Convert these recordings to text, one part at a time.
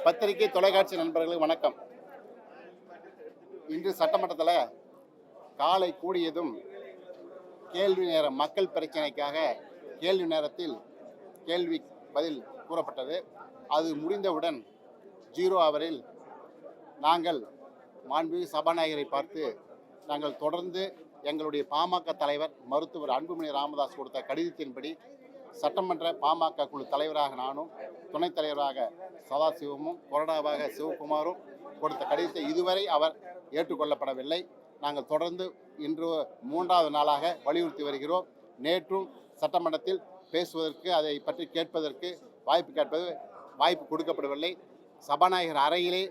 பத்திரிகை தொலைக்காட்சி நண்பர்களுக்கு வணக்கம். இன்று சட்டமன்றத்தில் காலை கூடியதும் கேள்வி நேரம், மக்கள் பிரச்சனைக்காக கேள்வி நேரத்தில் கேள்வி பதில் கூறப்பட்டது. அது முடிந்தவுடன் 0 ஹவரில் நாங்கள் மாண்புமிகு சபாநாயகரை பார்த்து நாங்கள் தொடர்ந்து எங்களுடைய பாமக தலைவர் மருத்துவர் அன்புமணி ராமதாஸ் கொடுத்த கடிதத்தின்படி சட்டமன்ற பாமக குழு தலைவராக நானும், துணைத் தலைவராக சதாசிவமும், கொறடாவாக சிவகுமாரும் கொடுத்த கடிதத்தை இதுவரை அவர் ஏற்றுக்கொள்ளப்படவில்லை. நாங்கள் தொடர்ந்து இன்று 3வது நாளாக வலியுறுத்தி வருகிறோம். நேற்றும் சட்டமன்றத்தில் பேசுவதற்கு, அதை பற்றி கேட்பதற்கு வாய்ப்பு கொடுக்கப்படவில்லை. சபாநாயகர் அறையிலே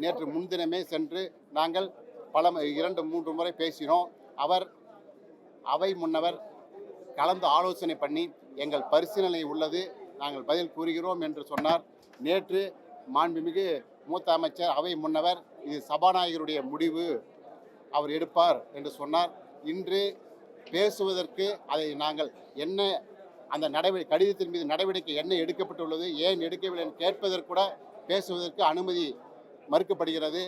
நேற்று முன்தினமே சென்று நாங்கள் 2-3 முறை பேசினோம். அவர் அவை முன்னவர் கலந்து ஆலோசனை பண்ணி எங்கள் பரிசீலனை உள்ளது, நாங்கள் பதில் கூறுகிறோம் என்று சொன்னார். நேற்று மாண்புமிகு மூத்த அமைச்சர் அவை முன்னவர் இது சபாநாயகருடைய முடிவு, அவர் எடுப்பார் என்று சொன்னார். இன்று பேசுவதற்கு அதை நாங்கள் என்ன அந்த கடிதத்தின் மீது நடவடிக்கை என்ன எடுக்கப்பட்டுள்ளது, ஏன் எடுக்கவில்லை என்று கேட்பதற்கு கூட பேசுவதற்கு அனுமதி மறுக்கப்படுகிறது.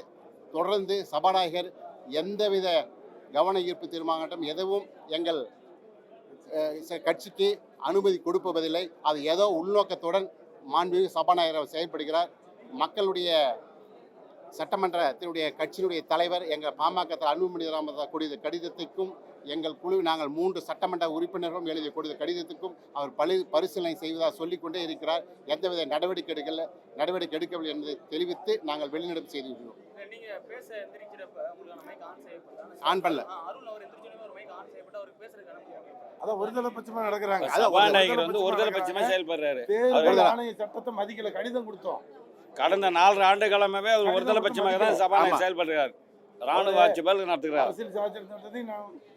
தொடர்ந்து சபாநாயகர் எந்தவித கவன ஈர்ப்பு தீர்மானம் எதுவும் எங்கள் கட்சிக்கு அனுமதி கொடுப்பதில்லை. அது ஏதோ உள்நோக்கத்துடன் மாண்புமிகு சபாநாயகர் செயல்படுகிறார். மக்களுடைய சட்டமன்றத்தினுடைய கட்சியினுடைய தலைவர் எங்கள் பாமக அன்புமணி ராமதாஸ் கொடுத்த கடிதத்திற்கும் எங்கள் குழு நாங்கள் 3 சட்டமன்ற உறுப்பினர்களும் எழுதி கொடுத்த கடிதத்துக்கும் அவர் பரிசீலனை செய்வதாக சொல்லிக்கொண்டே இருக்கிறார். எந்தவித நடவடிக்கை எடுக்கவில்லை என்பதை தெரிவித்து நாங்கள் வெளிநடப்பு செய்துவிட்டோம். ஆன் பண்ணல. ஒருதலை பட்சமா நடக்கிறாங்க. சட்டத்தை மதிக்கல, கடிதம் கொடுத்தோம். கடந்த 4 ஆண்டு காலமாவே அவர் ஒருதலை பட்சமாக தான் சபாநாயகர் செயல்படுகிறார். ராணுவ ஆட்சி போல் நடத்துகிறார். அரசியல் சட்டத்தை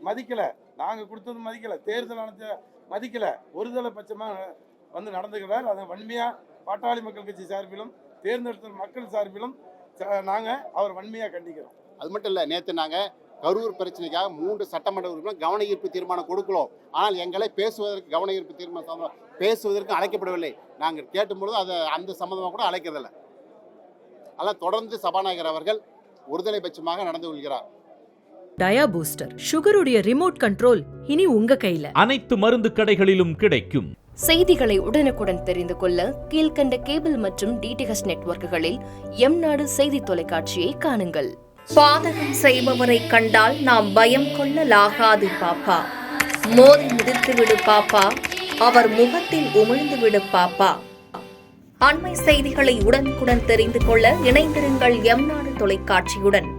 மதிக்கல, நாங்க கொடுத்தது மதிக்கல, தேர்தல் ஆணையத்தை மதிக்கல, ஒருதலை பட்சமா நடந்துகிறார். அதை வன்மையா பாட்டாளி மக்கள் கட்சி சார்பிலும் தேர்ந்தெடுத்த மக்கள் சார்பிலும் நாங்க அவர் வன்மையா கண்டிக்கிறோம். அது மட்டும் இல்லை, நேற்று நாங்கள் கரூர் பிரச்சனைக்காக 3 சட்டமன்ற உறுப்பினர் கவன ஈர்ப்பு தீர்மானம் கொடுக்கிறோம். ஆனால் எங்களை கவன ஈர்ப்பு தீர்மானம் பேசுவதற்கு அழைக்கப்படவில்லை. நாங்கள் கேட்டும்பொழுது அதை அந்த சம்பந்தமாக கூட அழைக்கிறதில்லை. அதனால் தொடர்ந்து சபாநாயகர் அவர்கள் ஒருதலை பட்சமாக நடந்து கொள்கிறார். டயா பூஸ்டர், சுகருடைய ரிமோட் கண்ட்ரோல் இனி உங்க கையில. அனைத்து மருந்து கடைகளிலும் கிடைக்கும். செய்திகளை உடனுக்குடன் தெரிந்து கொள்ள கீழ்கண்ட கேபிள் மற்றும் டிடிஎச் நெட்வொர்க்குகளில் எம்நாடு செய்தி தொலைக்காட்சியை காணுங்கள். பாதகம் செய்பவரை கண்டால் நாம் பயம் கொள்ளலாகாது பாப்பா. மோதி மிதித்து விடு பாப்பா, அவர் முகத்தில் உமிழ்ந்து விடு பாப்பா. அண்மை செய்திகளை உடனுக்குடன் தெரிந்து கொள்ள இணைந்திருங்கள் எம்நாடு தொலைக்காட்சியுடன்.